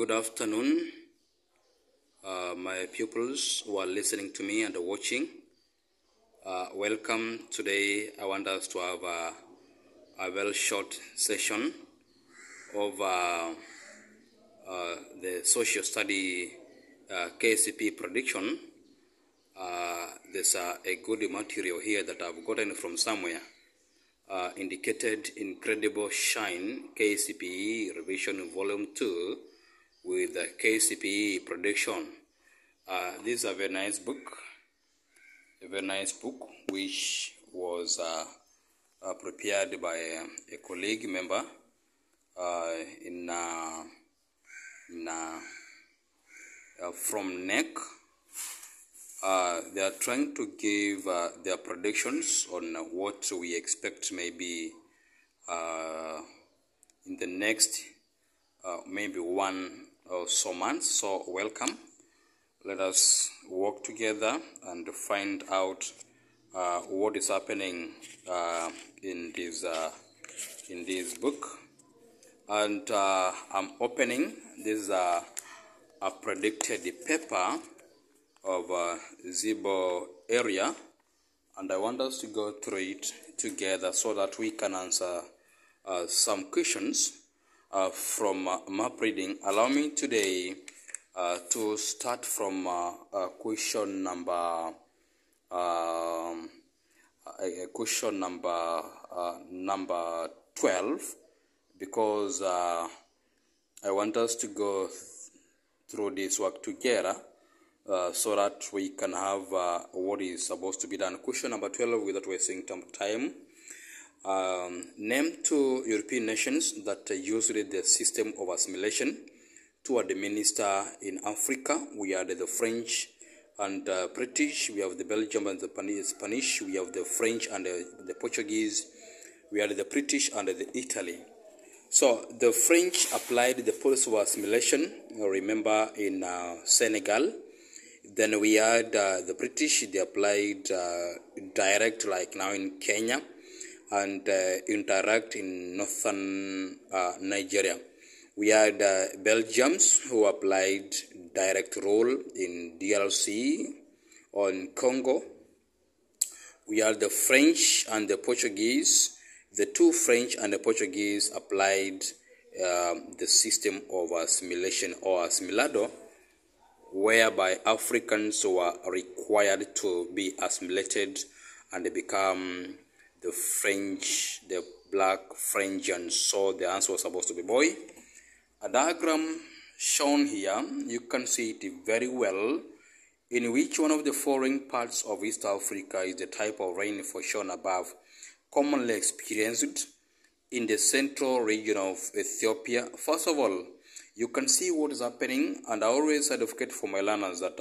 Good afternoon, my pupils who are listening to me and watching. Welcome. Today, I want us to have a very short session of the social study Kcpe prediction. There's a good material here that I've gotten from somewhere. Indicated Incredible Shine Kcpe Revision Volume 2 with the Kcpe prediction. This is a very nice book, which was prepared by a colleague member from NEC. They are trying to give their predictions on what we expect maybe in the next maybe 1 or so months. So welcome. Let us work together and find out what is happening in this book. And I'm opening this a predicted paper of Zibo area, and I want us to go through it together so that we can answer some questions from map reading. Allow me today to start from question number 12, because I want us to go through this work together so that we can have what is supposed to be done. Question number 12, without wasting time. Name 2 European nations that used the system of assimilation to administer in Africa. We had the French and British. We have the Belgium and the Spanish. We have the French and the Portuguese. We had the British and the Italy. So the French applied the policy of assimilation, remember, in Senegal. Then we had the British, they applied direct, like now in Kenya, and indirect in northern Nigeria. We had Belgians who applied direct rule in DRC or in Congo. We had the French and the Portuguese. The 2 French and the Portuguese applied the system of assimilation or assimilado, whereby Africans were required to be assimilated and they become the French, the black Frenchians. So the answer was supposed to be boy. A diagram shown here, you can see it very well. In which one of the following parts of East Africa is the type of rainfall shown above commonly experienced in the central region of Ethiopia? First of all, you can see what is happening, and I always advocate for my learners that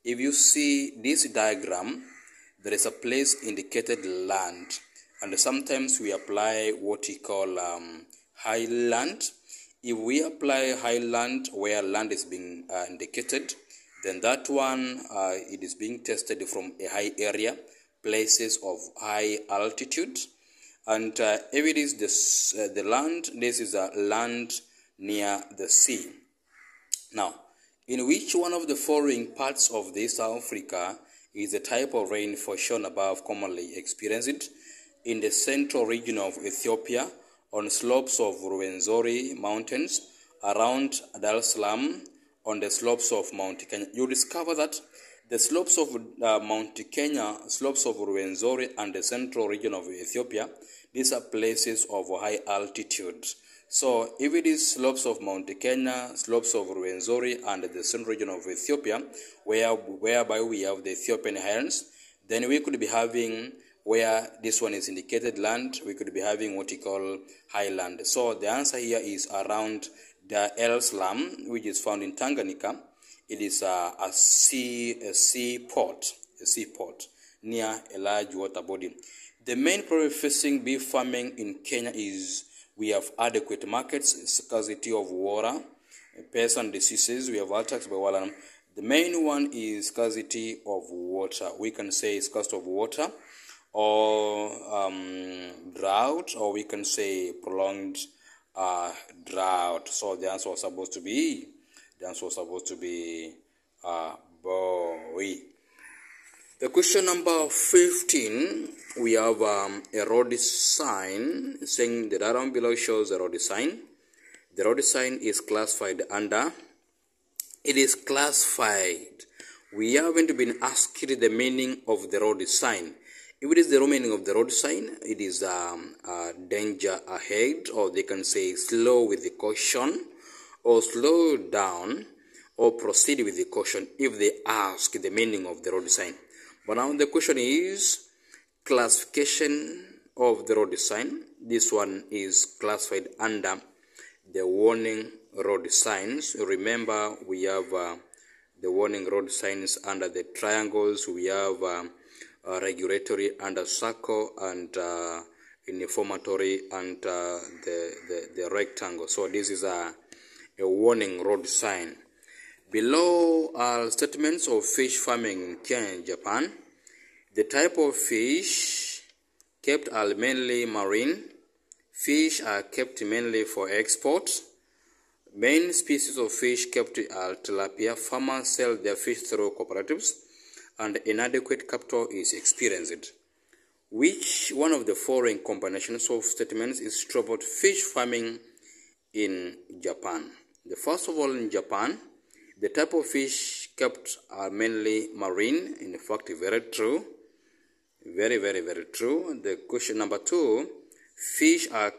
if you see this diagram, there is a place indicated land, and sometimes we apply what we call highland. If we apply highland where land is being indicated, then that one it is being tested from a high area, places of high altitude, and if it is the land, this is a land near the sea. Now, in which one of the following parts of East Africa is the type of rainfall shown above commonly experienced? In the central region of Ethiopia, on slopes of Ruwenzori Mountains, around Dar es Salaam, on the slopes of Mount Kenya. You discover that the slopes of Mount Kenya, slopes of Ruwenzori, and the central region of Ethiopia, these are places of high altitude. So if it is slopes of Mount Kenya, slopes of Ruwenzori, and the central region of Ethiopia, whereby we have the Ethiopian highlands, then we could be having, where this one is indicated land, we could be having what we call highland. So the answer here is around Dar es Salaam, which is found in Tanganyika. It is a seaport near a large water body. The main problem facing beef farming in Kenya is we have adequate markets, scarcity of water, pests and diseases. We have attacks by wildlife. The main one is scarcity of water. We can say scarcity of water, or drought, or we can say prolonged drought. So the answer was supposed to be boy. The question number 15, we have a road sign saying the diagram below shows the road sign. The road sign is classified under, it is classified. We haven't been asked the meaning of the road sign. If it is the meaning of the road sign, it is danger ahead, or they can say slow with the caution, or slow down, or proceed with the caution if they ask the meaning of the road sign. But now the question is classification of the road sign. This one is classified under the warning road signs. Remember, we have the warning road signs under the triangles. We have regulatory under circle, and informatory under the rectangle. So this is a warning road sign. Below are statements of fish farming in Kenya and Japan. The type of fish kept are mainly marine. Fish are kept mainly for export. Main species of fish kept are tilapia. Farmers sell their fish through cooperatives, and inadequate capital is experienced. Which one of the following combinations of statements is true about fish farming in Japan? The first of all, in Japan, the type of fish kept are mainly marine. In fact, very true. Very, very, very true. The question number 2, fish are